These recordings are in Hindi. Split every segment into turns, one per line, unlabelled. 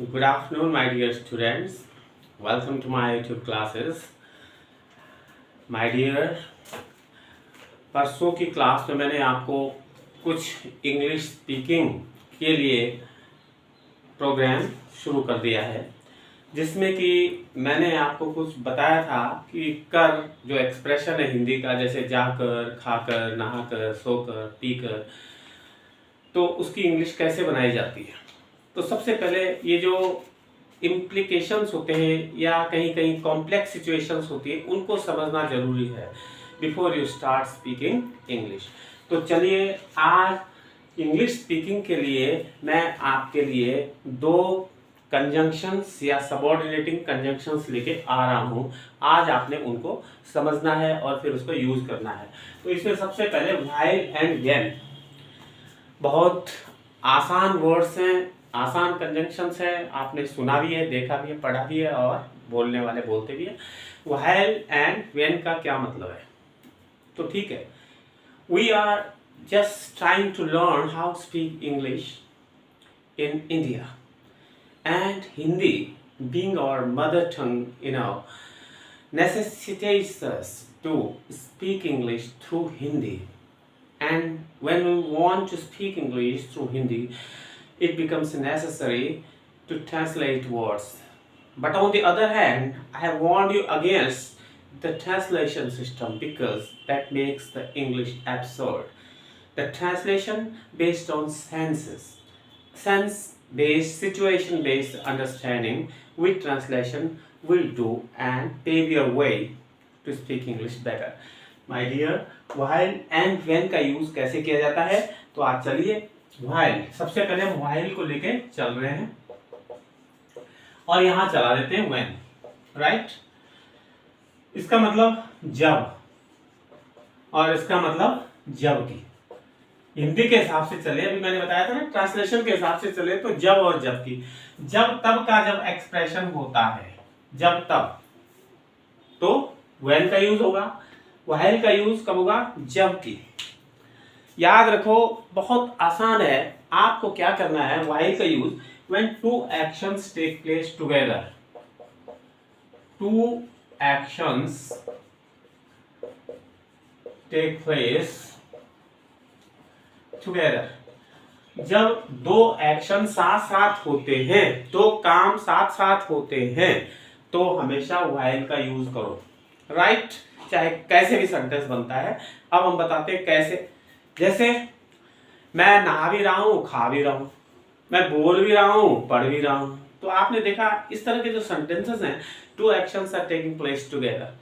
Good afternoon, my dear students. Welcome to my YouTube classes. My dear, परसों की क्लास में मैंने आपको कुछ इंग्लिश स्पीकिंग के लिए प्रोग्राम शुरू कर दिया है, जिसमें कि मैंने आपको कुछ बताया था कि कर जो एक्सप्रेशन है हिंदी का, जैसे जाकर, खाकर, नहाकर, सोकर, पीकर, तो उसकी इंग्लिश कैसे बनाई जाती है। तो सबसे पहले ये जो इम्प्लीकेशंस होते हैं या कहीं कहीं कॉम्प्लेक्स सिचुएशंस होती है, उनको समझना जरूरी है before you start speaking English. तो चलिए, आज इंग्लिश स्पीकिंग के लिए मैं आपके लिए दो कंजंक्शंस या सबऑर्डिनेटिंग कंजंक्शंस लेके आ रहा हूँ। आज आपने उनको समझना है और फिर उसको यूज करना है। तो इसमें सबसे पहले व्हाइल एंड व्हेन, बहुत आसान वर्ड्स हैं, आसान कंजंक्शंस है, आपने सुना भी है, देखा भी है, पढ़ा भी है और बोलने वाले बोलते भी है। व्हाइल एंड व्हेन का क्या मतलब है, तो ठीक है, we are just trying to learn how speak English in India, and Hindi being our mother tongue, necessitates us to speak English through Hindi. And when we want to speak English through Hindi, it becomes necessary to translate words. But on the other hand, I have warned you against the translation system because that makes the English absurd. The translation based on sense-based, situation-based understanding with translation will do and pave your way to speak English better. My dear, while and when का यूज कैसे किया जाता है, तो आज चलिए while, सबसे पहले हम while को लेके चल रहे हैं और यहां चला देते हैं when, राइट। इसका मतलब जब और इसका मतलब जबकि। हिंदी के हिसाब से चले, अभी मैंने बताया था ना, ट्रांसलेशन के हिसाब से चले तो जब और जबकि। जब तब का जब एक्सप्रेशन होता है, जब तब, तो when का यूज होगा। while का यूज कब होगा, जबकि। याद रखो, बहुत आसान है। आपको क्या करना है, while का use when two actions take place together, two actions take place together, जब दो एक्शन साथ साथ होते हैं, दो काम साथ साथ होते हैं, तो हमेशा while का यूज करो, राइट। चाहे कैसे भी सेंटेंस बनता है। अब हम बताते हैं कैसे। जैसे मैं नहा भी रहा हूं, खा भी रहा हूं, मैं बोल भी रहा हूं, पढ़ भी रहा हूं। तो आपने देखा इस तरह के जो सेंटेंसेस हैं, two actions are taking place together.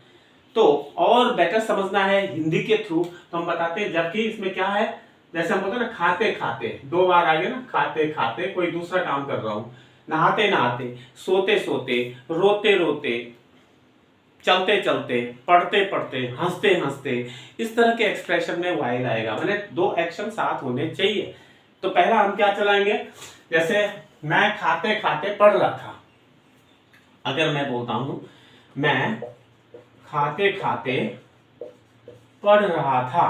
तो और बेटर समझना है हिंदी के थ्रू, तो हम बताते हैं जबकि इसमें क्या है। जैसे हम बोलते हैं ना, खाते खाते, दो बार आ गया ना, खाते खाते कोई दूसरा काम कर रहा हूं, नहाते नहाते, सोते सोते, रोते रोते, चलते चलते, पढ़ते पढ़ते, हंसते हंसते, इस तरह के एक्सप्रेशन में while आएगा। मैंने दो एक्शन साथ होने चाहिए। तो पहला हम क्या चलाएंगे, जैसे मैं खाते खाते पढ़ रहा था। अगर मैं बोलता हूं मैं खाते खाते पढ़ रहा था,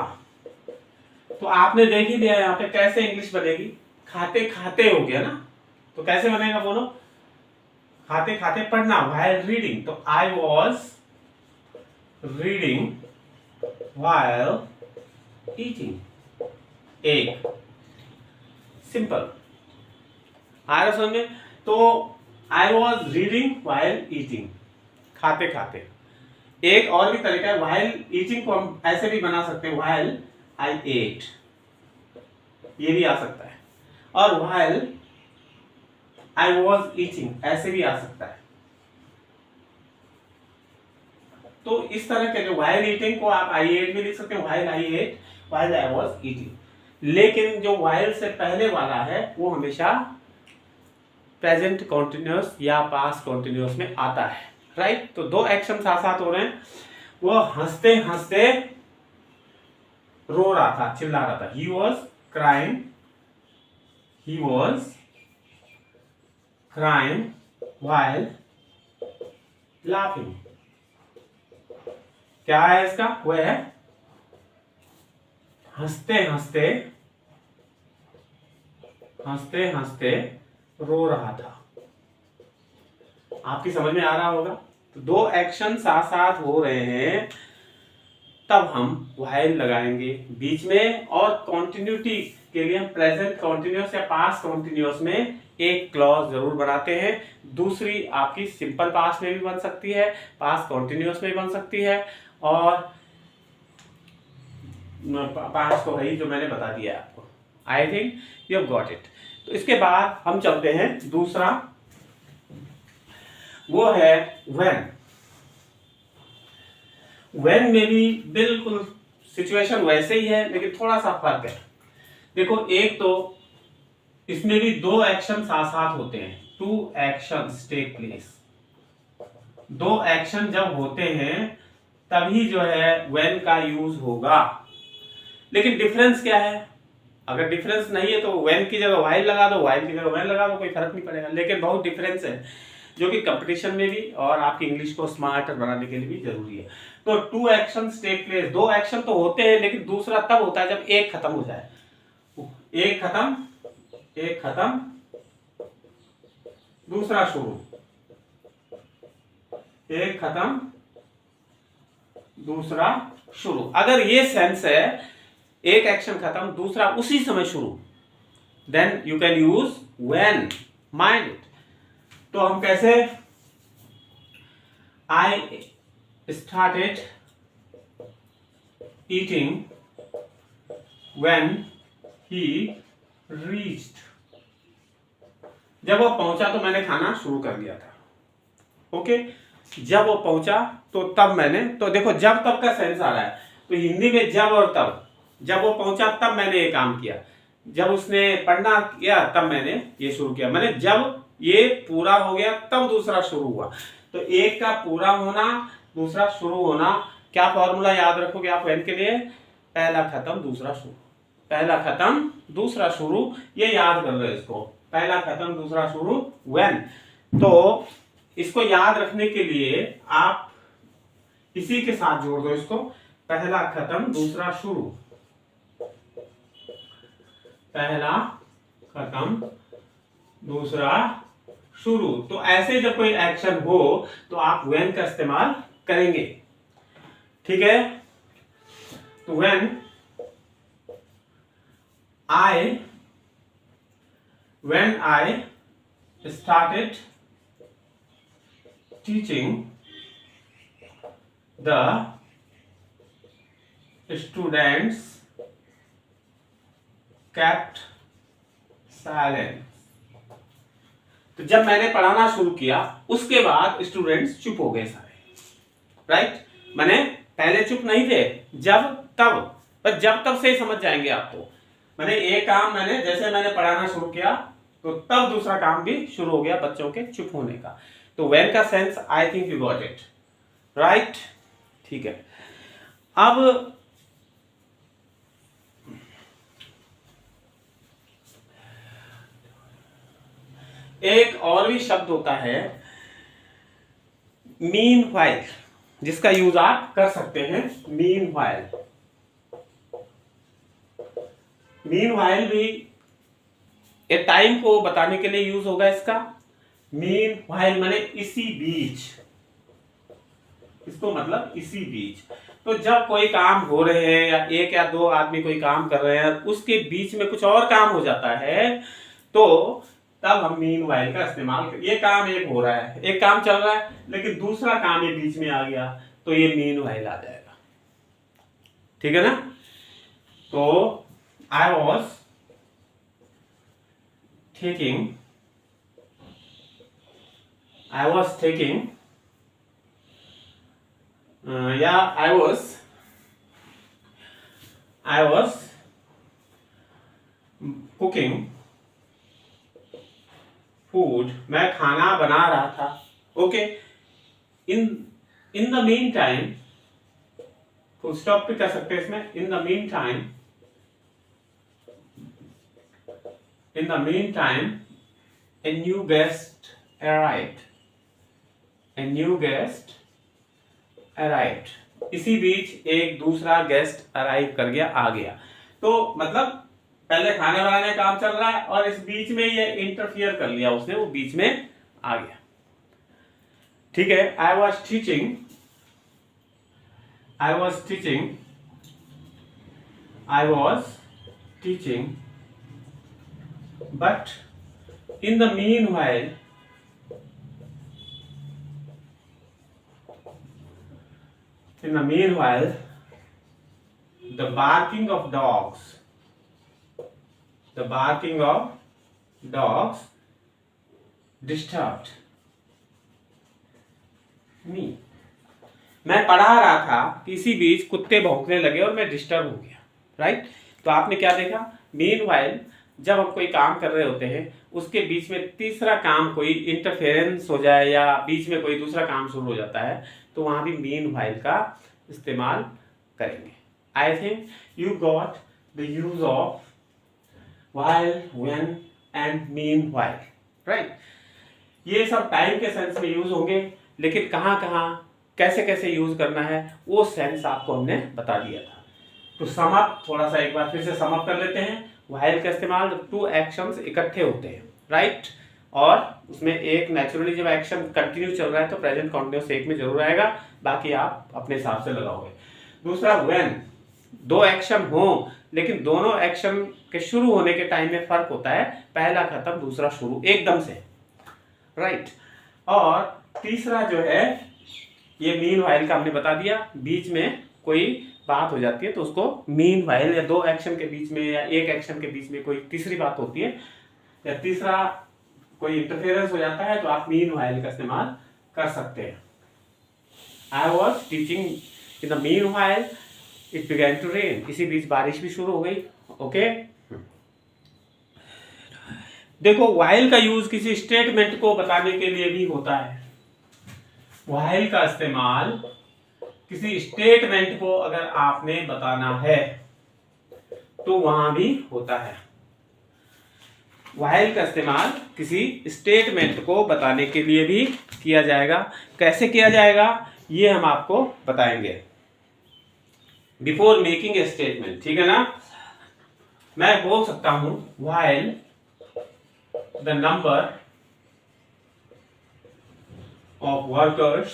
तो आपने देख ही लिया यहां पे कैसे इंग्लिश बनेगी। खाते खाते हो गया ना, तो कैसे बनेगा बोलो, खाते खाते पढ़ना, while reading। तो I was reading while eating egg, simple आ रहा समझ में। तो I was reading while eating, खाते खाते। एक और भी तरीका है, while eating को हम ऐसे भी बना सकते हैं, while I ate, ये भी आ सकता है। और while I was eating ऐसे भी आ सकता है। तो इस तरह के जो while eating को आप I ate भी लिख सकते हैं, while I ate, while I was eating। लेकिन जो while से पहले वाला है वो हमेशा प्रेजेंट कॉन्टिन्यूअस या पास्ट कॉन्टिन्यूअस में आता है, राइट। तो दो एक्शन साथ साथ हो रहे हैं। वो हंसते हंसते रो रहा था, चिल्ला रहा था। He was crying, he was crying while laughing। क्या है इसका, वो है हंसते हंसते, हंसते हंसते रो रहा था। आपकी समझ में आ रहा होगा। तो दो एक्शन साथ साथ हो रहे हैं तब हम व्हाइल लगाएंगे बीच में, और कॉन्टिन्यूटी के लिए हम प्रेजेंट कॉन्टिन्यूअस या पास्ट कॉन्टिन्यूअस में एक क्लॉज जरूर बनाते हैं। दूसरी आपकी सिंपल पास्ट में भी बन सकती है, पास्ट कॉन्टिन्यूअस में भी बन सकती है, और पास्ट तो है ही जो मैंने बता दिया है आपको। I think you have got it. तो इसके बाद हम चलते हैं दूसरा, वो है व्हेन। व्हेन में भी बिल्कुल सिचुएशन वैसे ही है, लेकिन थोड़ा सा फर्क है। देखो, एक तो इसमें भी दो एक्शन साथ साथ होते हैं, टू एक्शंस टेक प्लेस। दो एक्शन जब होते हैं तभी जो है व्हेन का यूज होगा। लेकिन डिफरेंस क्या है? अगर डिफरेंस नहीं है तो व्हेन की जगह व्हाइल लगा दो, व्हाइल की जगह व्हेन लगा दो, कोई फर्क नहीं पड़ेगा। लेकिन बहुत डिफरेंस है, जो कि कंपटीशन में भी और आपकी इंग्लिश को स्मार्टर बनाने के लिए भी जरूरी है। तो टू एक्शंस टेक प्लेस, दो एक्शन तो होते हैं, लेकिन दूसरा तब होता है जब एक खत्म हो जाए। एक खत्म दूसरा शुरू, एक खत्म दूसरा शुरू। अगर ये सेंस है, एक एक्शन खत्म दूसरा उसी समय शुरू, then you can use when. Mind it. तो हम कैसे, I started eating when he reached. जब वो पहुंचा तो मैंने खाना शुरू कर दिया था। ओके, जब वो पहुंचा तो तब मैंने, तो देखो जब तब का सेंस आ रहा है, तो हिंदी में जब और तब। जब वो पहुंचा तब मैंने ये काम किया, जब उसने पढ़ना किया तब मैंने ये शुरू किया। मैंने जब ये पूरा हो गया तब दूसरा शुरू हुआ। तो एक का पूरा होना दूसरा शुरू होना। क्या फॉर्मूला याद रखोगे आप व्हेन के लिए? पहला खत्म दूसरा शुरू, पहला खत्म दूसरा शुरू, ये याद कर लो इसको। पहला खत्म दूसरा शुरू व्हेन। तो इसको याद रखने के लिए आप इसी के साथ जोड़ दो इसको, पहला खत्म दूसरा शुरू, पहला खत्म दूसरा शुरू। तो ऐसे जब कोई एक्शन हो तो आप व्हेन का इस्तेमाल करेंगे। ठीक है? तो when I started teaching, the students kept silent। तो जब मैंने पढ़ाना शुरू किया उसके बाद स्टूडेंट्स चुप हो गए सारे। राइट? मैंने पहले चुप नहीं थे, जब तब, पर जब तब से ही समझ जाएंगे आपको। मैंने एक काम, जैसे मैंने पढ़ाना शुरू किया तो तब दूसरा काम भी शुरू हो गया बच्चों के चुप होने का। तो व्हेन का sense I think you got it. Right? ठीक है। अब एक और भी शब्द होता है मीन व्हाइल, जिसका यूज आप कर सकते हैं। मीन व्हाइल, मीन व्हाइल भी एक टाइम को बताने के लिए यूज होगा इसका। मीन व्हाइल माने इसी बीच, इसको मतलब इसी बीच। तो जब कोई काम हो रहे हैं या एक या दो आदमी कोई काम कर रहे हैं, उसके बीच में कुछ और काम हो जाता है, तो तब हम मीन व्हाइल का इस्तेमाल कर। ये काम एक हो रहा है, एक काम चल रहा है, लेकिन दूसरा काम ये बीच में आ गया, तो ये मीन व्हाइल आ जाएगा। ठीक है ना? तो I was taking I was cooking food, मैं खाना बना रहा था। Okay, in the mean time, full stop भी कर सकते हैं इसमें। In the mean time a new guest arrived, इसी बीच एक दूसरा गेस्ट अराइव कर गया, आ गया। तो मतलब पहले खाने बनाने का काम चल रहा है और इस बीच में ये इंटरफियर कर लिया उसने, वो बीच में आ गया। ठीक है, आई was teaching but in the meanwhile the barking of dogs disturbed me. मैं पढ़ा रहा था कि इसी बीच कुत्ते भौंकने लगे और मैं डिस्टर्ब हो गया, राइट। तो आपने क्या देखा, मीनवाइल जब हम कोई काम कर रहे होते हैं उसके बीच में तीसरा काम कोई इंटरफेरेंस हो जाए या बीच में कोई दूसरा काम शुरू हो जाता है तो वहां भी मीनवाइल का इस्तेमाल करेंगे। I think you got the use of while, when and meanwhile, right. ये सब टाइम के सेंस में यूज होंगे, लेकिन कहाँ कहाँ कैसे कैसे यूज करना है वो सेंस आपको हमने बता दिया था। तो सम अप, थोड़ा सा एक बार फिर से सम अप कर लेते हैं। while का इस्तेमाल जब टू एक्शंस इकट्ठे होते हैं, राइट, और उसमें एक नेचुरली जब एक्शन कंटिन्यू चल रहा है तो प्रेजेंट कॉन्टिन्यूस एक में जरूर आएगा, बाकी आप अपने हिसाब से लगाओगे। दूसरा when, दो एक्शन हो लेकिन दोनों एक्शन के शुरू होने के टाइम में फर्क होता है, पहला खत्म दूसरा शुरू एकदम से, राइट। और तीसरा जो है ये मीनवाइल का हमने बता दिया, बीच में कोई बात हो जाती है तो उसको मीनवाइल, या दो एक्शन के बीच में या एक एक्शन के बीच में कोई तीसरी बात होती है या तीसरा कोई इंटरफेरेंस हो जाता है तो आप मीनवाइल का इस्तेमाल कर सकते हैं। I was teaching in the meanwhile it began to rain, इसी बीच बारिश भी शुरू हो गई। ओके, देखो while का यूज किसी स्टेटमेंट को बताने के लिए भी होता है। while का इस्तेमाल किसी स्टेटमेंट को अगर आपने बताना है तो वहां भी होता है। while का इस्तेमाल किसी स्टेटमेंट को बताने के लिए भी किया जाएगा। कैसे किया जाएगा ये हम आपको बताएंगे। बिफोर मेकिंग ए स्टेटमेंट, ठीक है ना, मैं बोल सकता हूं while the number of workers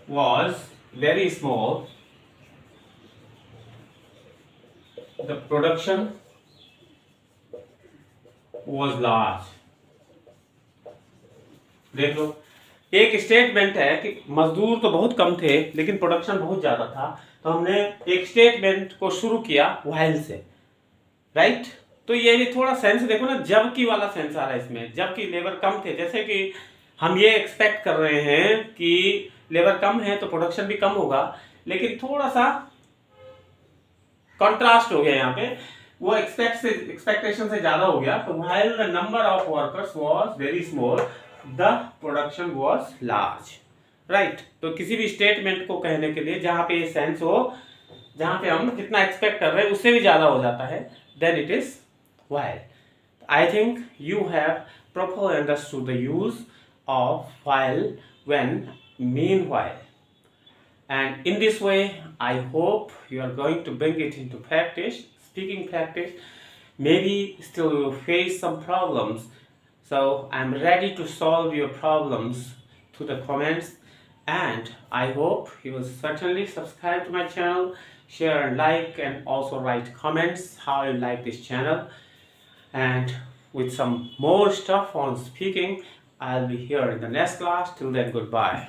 was very small, the production was large। देख लो, एक स्टेटमेंट है कि मजदूर तो बहुत कम थे लेकिन प्रोडक्शन बहुत ज्यादा था, तो हमने एक स्टेटमेंट को शुरू किया while से, राइट। तो ये भी थोड़ा सेंस देखो ना, जबकि वाला सेंस आ रहा है इसमें, जबकि लेबर कम थे, जैसे कि हम ये एक्सपेक्ट कर रहे हैं कि लेबर कम है तो प्रोडक्शन भी कम होगा, लेकिन थोड़ा सा कंट्रास्ट हो गया यहाँ पे, वो एक्सपेक्टेशन से ज्यादा हो गया। तो while the number of workers was very small, the production was large, right. तो किसी भी स्टेटमेंट को कहने के लिए जहां पे ये सेंस हो, जहां पे हम जितना एक्सपेक्ट कर रहे हैं उससे भी ज्यादा हो जाता है, then it is while। I think you have properly understood the use of while, when, meanwhile, and in this way I hope you are going to bring it into practice, speaking practice. Maybe still you will face some problems, so I'm ready to solve your problems through the comments, and I hope you will certainly subscribe to my channel, share and like, and also write comments how you like this channel. And with some more stuff on speaking, I'll be here in the next class. Till then, goodbye.